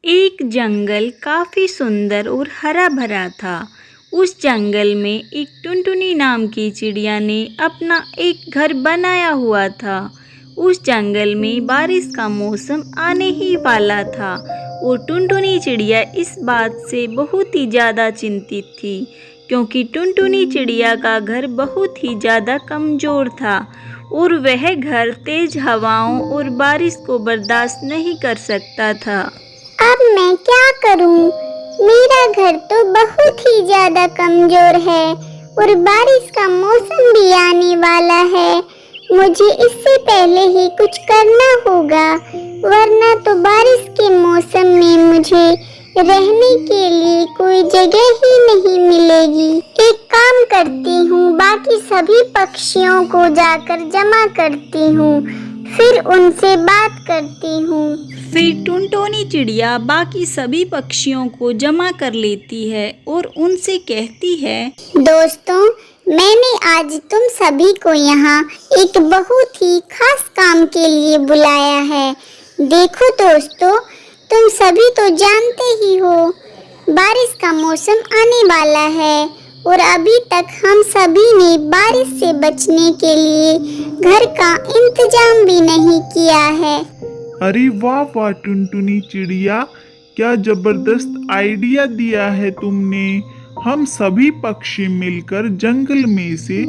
एक जंगल काफ़ी सुंदर और हरा भरा था। उस जंगल में एक टुनटुनी नाम की चिड़िया ने अपना एक घर बनाया हुआ था। उस जंगल में बारिश का मौसम आने ही वाला था और टुनटुनी चिड़िया इस बात से बहुत ही ज़्यादा चिंतित थी, क्योंकि टुनटुनी चिड़िया का घर बहुत ही ज़्यादा कमज़ोर था और वह घर तेज हवाओं और बारिश को बर्दाश्त नहीं कर सकता था। अब मैं क्या करूं? मेरा घर तो बहुत ही ज्यादा कमजोर है और बारिश का मौसम भी आने वाला है। मुझे इससे पहले ही कुछ करना होगा, वरना तो बारिश के मौसम में मुझे रहने के लिए कोई जगह ही नहीं मिलेगी। एक काम करती हूँ, बाकी सभी पक्षियों को जाकर जमा करती हूँ, फिर उनसे बात करती हूँ। फिर टुनटुनी चिड़िया बाकी सभी पक्षियों को जमा कर लेती है और उनसे कहती है, दोस्तों, मैंने आज तुम सभी को यहाँ एक बहुत ही खास काम के लिए बुलाया है। देखो दोस्तों, तुम सभी तो जानते ही हो, बारिश का मौसम आने वाला है और अभी तक हम सभी ने बारिश से बचने के लिए घर का इंतजाम भी नहीं किया है। अरे वाह वाह टुनटुनी चिड़िया, क्या जबरदस्त आइडिया दिया है तुमने। हम सभी पक्षी मिलकर जंगल में से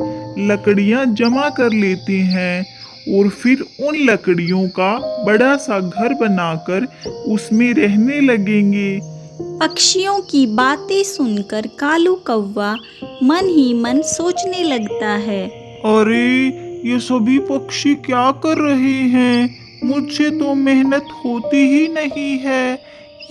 लकड़ियां जमा कर लेते हैं और फिर उन लकड़ियों का बड़ा सा घर बनाकर उसमें रहने लगेंगे। पक्षियों की बातें सुनकर कालू कौवा मन ही मन सोचने लगता है, अरे ये सभी पक्षी क्या कर रहे हैं? मुझसे तो मेहनत होती ही नहीं है।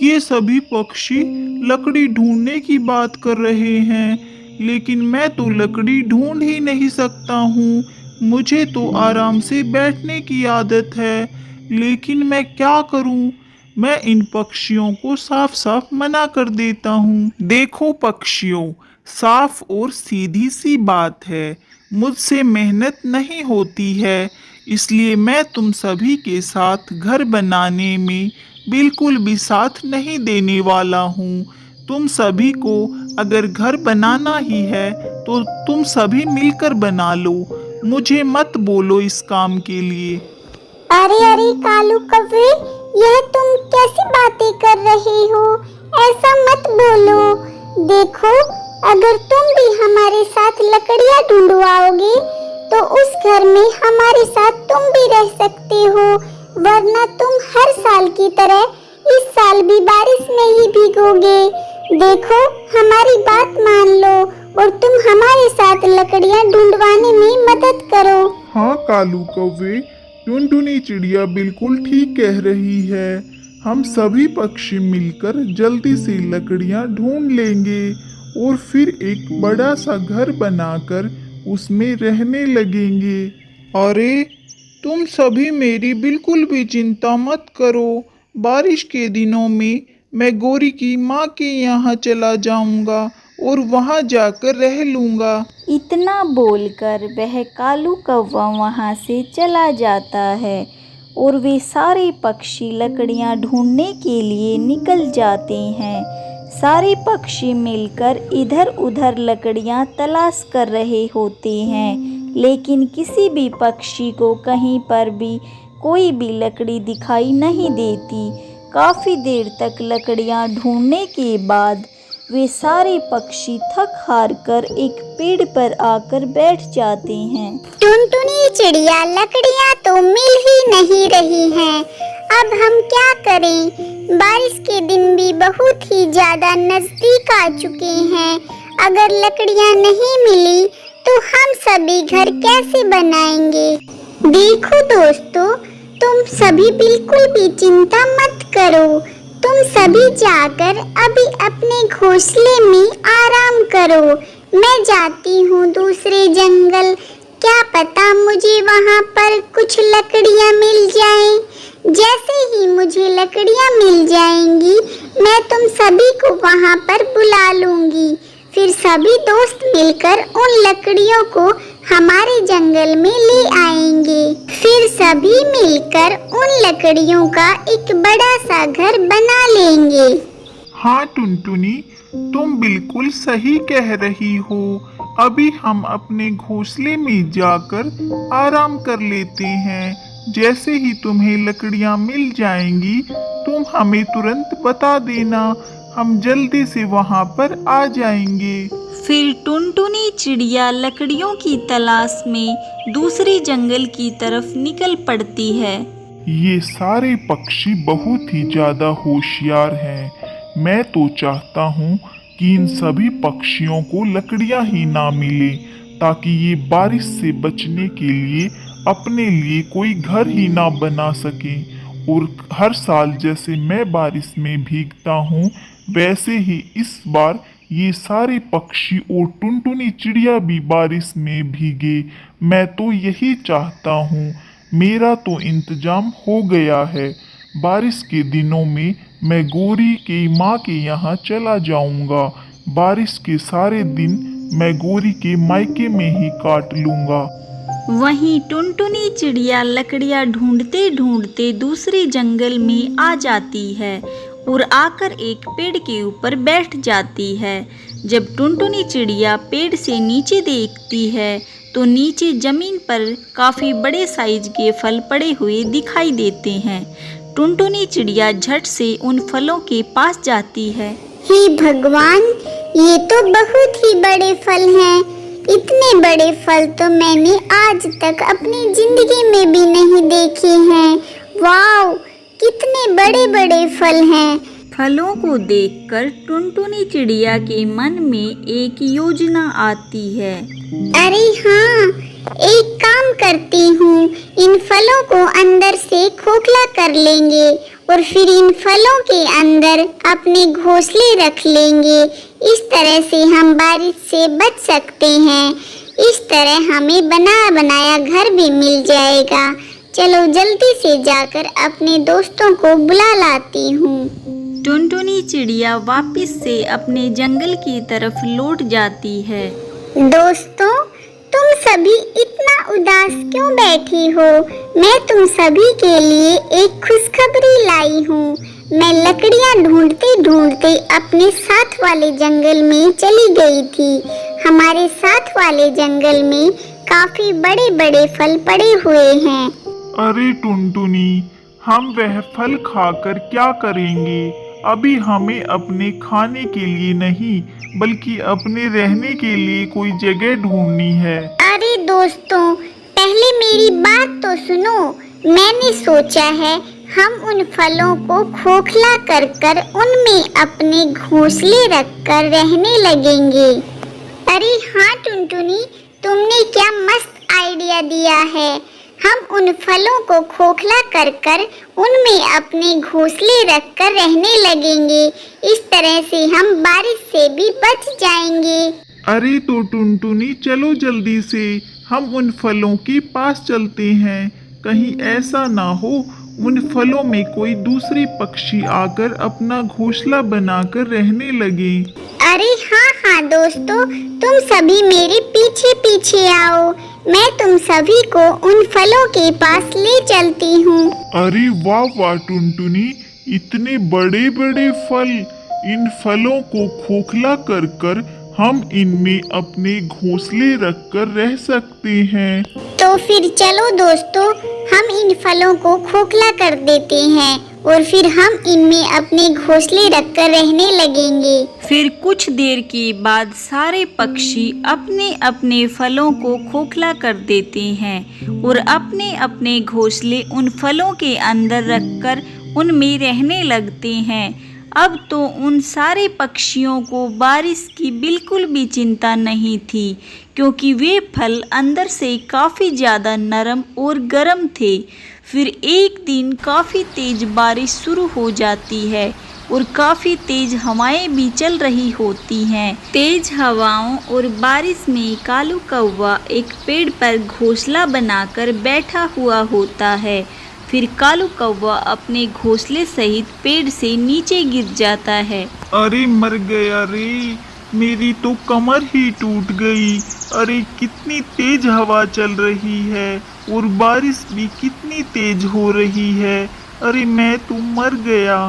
ये सभी पक्षी लकड़ी ढूंढने की बात कर रहे हैं, लेकिन मैं तो लकड़ी ढूंढ ही नहीं सकता हूँ। मुझे तो आराम से बैठने की आदत है, लेकिन मैं क्या करूँ? मैं इन पक्षियों को साफ साफ मना कर देता हूँ। देखो पक्षियों, साफ और सीधी सी बात है, मुझसे मेहनत नहीं होती है, इसलिए मैं तुम सभी के साथ घर बनाने में बिल्कुल भी साथ नहीं देने वाला हूँ। तुम सभी को अगर घर बनाना ही है तो तुम सभी मिलकर बना लो, मुझे मत बोलो इस काम के लिए। अरे अरे कालू कौवे, यह तुम कैसी बातें कर रहे हो? ऐसा मत बोलो। देखो, अगर तुम भी हमारे साथ लकड़ियाँ ढूंढवाओगे तो उस घर में हमारे साथ तुम भी रह सकते हो, वरना तुम हर साल की तरह इस साल भी बारिश में ही भीगोगे। देखो, हमारी बात मान लो और तुम हमारे साथ लकड़ियाँ ढूंढवाने में मदद करो। हाँ कालू कौवे, टुनटुनी चिड़िया बिल्कुल ठीक कह रही है। हम सभी पक्षी मिलकर जल्दी से लकड़ियाँ ढूंढ लेंगे और फिर एक बड़ा सा घर बनाकर उसमें रहने लगेंगे। अरे तुम सभी मेरी बिल्कुल भी चिंता मत करो। बारिश के दिनों में मैं गोरी की माँ के यहाँ चला जाऊंगा और वहाँ जाकर रह लूँगा। इतना बोलकर वह कालू कौवा वहाँ से चला जाता है और वे सारे पक्षी लकड़ियाँ ढूंढने के लिए निकल जाते हैं। सारे पक्षी मिलकर इधर उधर लकड़ियाँ तलाश कर रहे होते हैं, लेकिन किसी भी पक्षी को कहीं पर भी कोई भी लकड़ी दिखाई नहीं देती। काफ़ी देर तक लकड़ियाँ ढूंढने के बाद वे सारे पक्षी थक हार कर एक पेड़ पर आकर बैठ जाते हैं। टुनटुनी चिड़िया, लकड़ियाँ तो मिल ही नहीं रही हैं। अब हम क्या करें? बारिश के दिन भी बहुत ही ज्यादा नजदीक आ चुके हैं। अगर लकड़ियाँ नहीं मिली तो हम सभी घर कैसे बनाएंगे? देखो दोस्तों, तुम सभी बिल्कुल भी चिंता मत करो। तुम सभी जाकर अभी अपने घोंसले में आराम करो। मैं जाती हूँ दूसरे जंगल, क्या पता मुझे वहाँ पर कुछ लकड़ियाँ मिल जाएं। जैसे ही मुझे लकड़ियाँ मिल जाएंगी, मैं तुम सभी को वहाँ पर बुला लूँगी। फिर सभी दोस्त मिलकर उन लकड़ियों को हमारे जंगल में ले आएंगे। फिर सभी मिलकर उन लकड़ियों का एक बड़ा सा घर बना लेंगे। हाँ टुनटुनी, तुम बिल्कुल सही कह रही हो। अभी हम अपने घोंसले में जाकर आराम कर लेते हैं। जैसे ही तुम्हें लकड़ियां मिल जाएंगी, तुम हमें तुरंत बता देना, हम जल्दी से वहां पर आ जाएंगे। फिर टुनटुनी चिड़िया लकड़ियों की तलाश में दूसरी जंगल की तरफ निकल पड़ती है। ये सारे पक्षी बहुत ही ज्यादा होशियार हैं। मैं तो चाहता हूँ कि इन सभी पक्षियों को लकड़ियाँ ही ना मिले, ताकि ये बारिश से बचने के लिए अपने लिए कोई घर ही ना बना सके। और हर साल जैसे मैं बारिश में भीगता हूँ, वैसे ही इस बार ये सारे पक्षी और टुनटुनी चिड़िया भी बारिश में भीगे। मैं तो यही चाहता हूँ। मेरा तो इंतजाम हो गया है। बारिश के दिनों में मैं गौरी की माँ के यहाँ चला जाऊंगा। बारिश के सारे दिन मैं गौरी के मायके में ही काट लूंगा। वहीं टुनटुनी चिड़िया लकड़ियाँ ढूंढते ढूंढते दूसरे जंगल में आ जाती है और आकर एक पेड़ के ऊपर बैठ जाती है। जब टुनटुनी चिड़िया पेड़ से नीचे देखती है तो नीचे जमीन पर काफी बड़े साइज के फल पड़े हुए दिखाई देते हैं। टुनटुनी चिड़िया झट से उन फलों के पास जाती है। हे भगवान, ये तो बहुत ही बड़े फल हैं। इतने बड़े फल तो मैंने आज तक अपनी जिंदगी में भी नहीं देखे हैं। वाव, कितने बड़े बड़े फल हैं। फलों को देखकर टुनटुनी चिड़िया के मन में एक योजना आती है। अरे हाँ, एक काम करती हूँ, इन फलों को अंदर से खोखला कर लेंगे और फिर इन फलों के अंदर अपने घोंसले रख लेंगे। इस तरह से हम बारिश से बच सकते हैं। इस तरह हमें बना बनाया घर भी मिल जाएगा। चलो जल्दी से जाकर अपने दोस्तों को बुला लाती हूँ। टुनटुनी चिड़िया वापस से अपने जंगल की तरफ लौट जाती है। दोस्तों, तुम सभी इतना उदास क्यों बैठी हो? मैं तुम सभी के लिए एक खुशखबरी लाई हूँ। मैं लकड़ियाँ ढूंढते ढूंढते अपने साथ वाले जंगल में चली गई थी। हमारे साथ वाले जंगल में काफी बड़े बड़े फल पड़े हुए हैं। अरे टुनटुनी, हम वह फल खाकर क्या करेंगे? अभी हमें अपने खाने के लिए नहीं, बल्कि अपने रहने के लिए कोई जगह ढूंढनी है। अरे दोस्तों, पहले मेरी बात तो सुनो। मैंने सोचा है हम उन फलों को खोखला कर कर उनमें अपने घोंसले रखकर रहने लगेंगे। अरे हाँ टुनटुनी, तुमने क्या मस्त आइडिया दिया है। हम उन फलों को खोखला कर कर उनमें अपने घोंसले रखकर रहने लगेंगे। इस तरह से हम बारिश से भी बच जाएंगे। अरे तो टुनटुनी, चलो जल्दी से हम उन फलों के पास चलते हैं। कहीं ऐसा ना हो उन फलों में कोई दूसरे पक्षी आकर अपना घोंसला बनाकर रहने लगे। अरे हाँ हाँ दोस्तों, तुम सभी मेरे पीछे पीछे आओ। मैं तुम सभी को उन फलों के पास ले चलती हूँ। अरे वाह वाह टुनटुनी, इतने बड़े बड़े फल। इन फलों को खोखला कर कर हम इनमें अपने घोंसले रखकर रह सकते हैं। तो फिर चलो दोस्तों, हम इन फलों को खोखला कर देते हैं और फिर हम इनमें अपने घोंसले रखकर रहने लगेंगे। फिर कुछ देर के बाद सारे पक्षी अपने अपने फलों को खोखला कर देते हैं और अपने अपने घोंसले उन फलों के अंदर रखकर उनमें रहने लगते हैं। अब तो उन सारे पक्षियों को बारिश की बिल्कुल भी चिंता नहीं थी, क्योंकि वे फल अंदर से काफ़ी ज़्यादा नरम और गर्म थे। फिर एक दिन काफ़ी तेज़ बारिश शुरू हो जाती है और काफ़ी तेज़ हवाएं भी चल रही होती हैं। तेज़ हवाओं और बारिश में कालू कौवा एक पेड़ पर घोंसला बनाकर बैठा हुआ होता है। फिर कालू कौवा अपने घोंसले सहित पेड़ से नीचे गिर जाता है। अरे मर गया रे, मेरी तो कमर ही टूट गई। अरे कितनी तेज हवा चल रही है और बारिश भी कितनी तेज हो रही है। अरे मैं तो मर गया।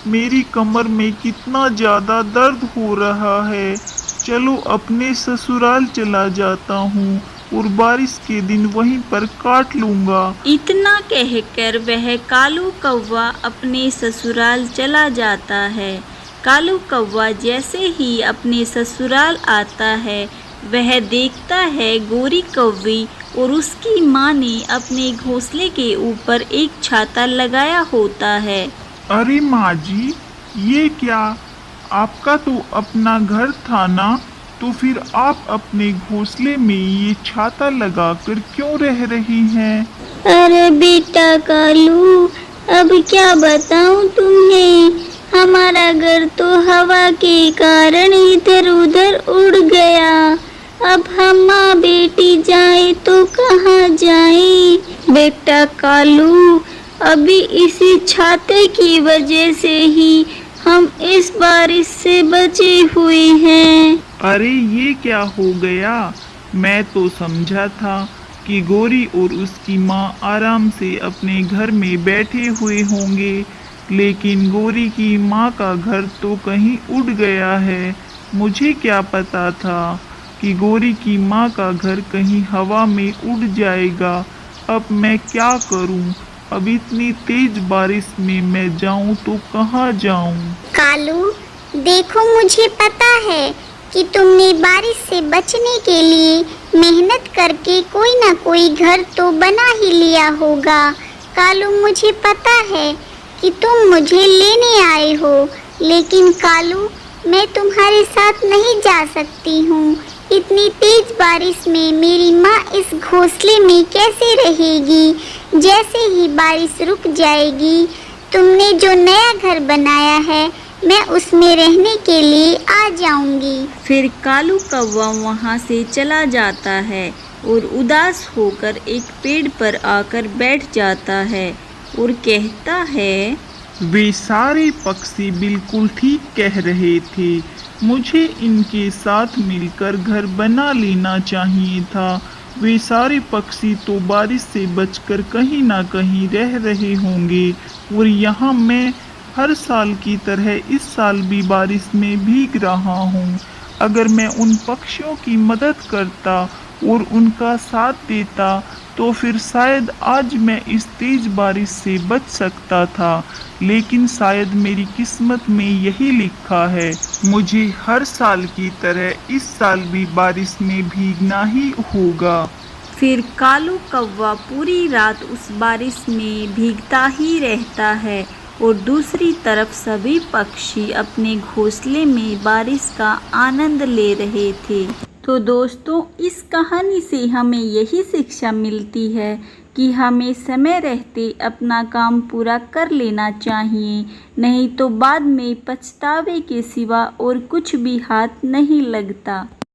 मेरी कमर में कितना ज़्यादा दर्द हो रहा है। चलो अपने ससुराल चला जाता हूँ और बारिश के दिन वहीं पर काट लूँगा। इतना कहकर वह कालू कौवा अपने ससुराल चला जाता है। कालू कौवा जैसे ही अपने ससुराल आता है, वह देखता है गोरी कौवी और उसकी माँ ने अपने घोंसले के ऊपर एक छाता लगाया होता है। अरे माँ जी, ये क्या? आपका तो अपना घर था ना, तो फिर आप अपने घोंसले में ये छाता लगाकर क्यों रह रही हैं? अरे बेटा कालू, अब क्या बताऊं तुम्हें, हमारा घर तो हवा के कारण इधर उधर उड़ गया। अब हम माँ बेटी जाए तो कहाँ जाए? बेटा कालू, अभी इसी छाते की वजह से ही हम इस बारिश से बचे हुए हैं। अरे ये क्या हो गया? मैं तो समझा था कि गोरी और उसकी माँ आराम से अपने घर में बैठे हुए होंगे, लेकिन गोरी की माँ का घर तो कहीं उड़ गया है। मुझे क्या पता था कि गोरी की माँ का घर कहीं हवा में उड़ जाएगा। अब मैं क्या करूं? अब इतनी तेज बारिश में मैं जाऊं तो कहाँ जाऊं? कालू, देखो मुझे पता है कि तुमने बारिश से बचने के लिए मेहनत करके कोई ना कोई घर तो बना ही लिया होगा। कालू, मुझे पता है कि तुम मुझे लेने आए हो, लेकिन कालू, मैं तुम्हारे साथ नहीं जा सकती हूँ। इतनी तेज बारिश में मेरी माँ इस घोंसले में कैसे रहेगी? जैसे ही बारिश रुक जाएगी, तुमने जो नया घर बनाया है, मैं उसमें रहने के लिए आ जाऊंगी। फिर कालू कौवा वहाँ से चला जाता है और उदास होकर एक पेड़ पर आकर बैठ जाता है और कहता है, वे सारे पक्षी बिल्कुल ठीक कह रहे थे। मुझे इनके साथ मिलकर घर बना लेना चाहिए था। वे सारे पक्षी तो बारिश से बचकर कहीं ना कहीं रह रहे होंगे और यहाँ मैं हर साल की तरह इस साल भी बारिश में भीग रहा हूँ। अगर मैं उन पक्षियों की मदद करता और उनका साथ देता तो फिर शायद आज मैं इस तेज बारिश से बच सकता था, लेकिन शायद मेरी किस्मत में यही लिखा है, मुझे हर साल की तरह इस साल भी बारिश में भीगना ही होगा। फिर कालू कौवा पूरी रात उस बारिश में भीगता ही रहता है और दूसरी तरफ सभी पक्षी अपने घोंसले में बारिश का आनंद ले रहे थे। तो दोस्तों, इस कहानी से हमें यही शिक्षा मिलती है कि हमें समय रहते अपना काम पूरा कर लेना चाहिए, नहीं तो बाद में पछतावे के सिवा और कुछ भी हाथ नहीं लगता।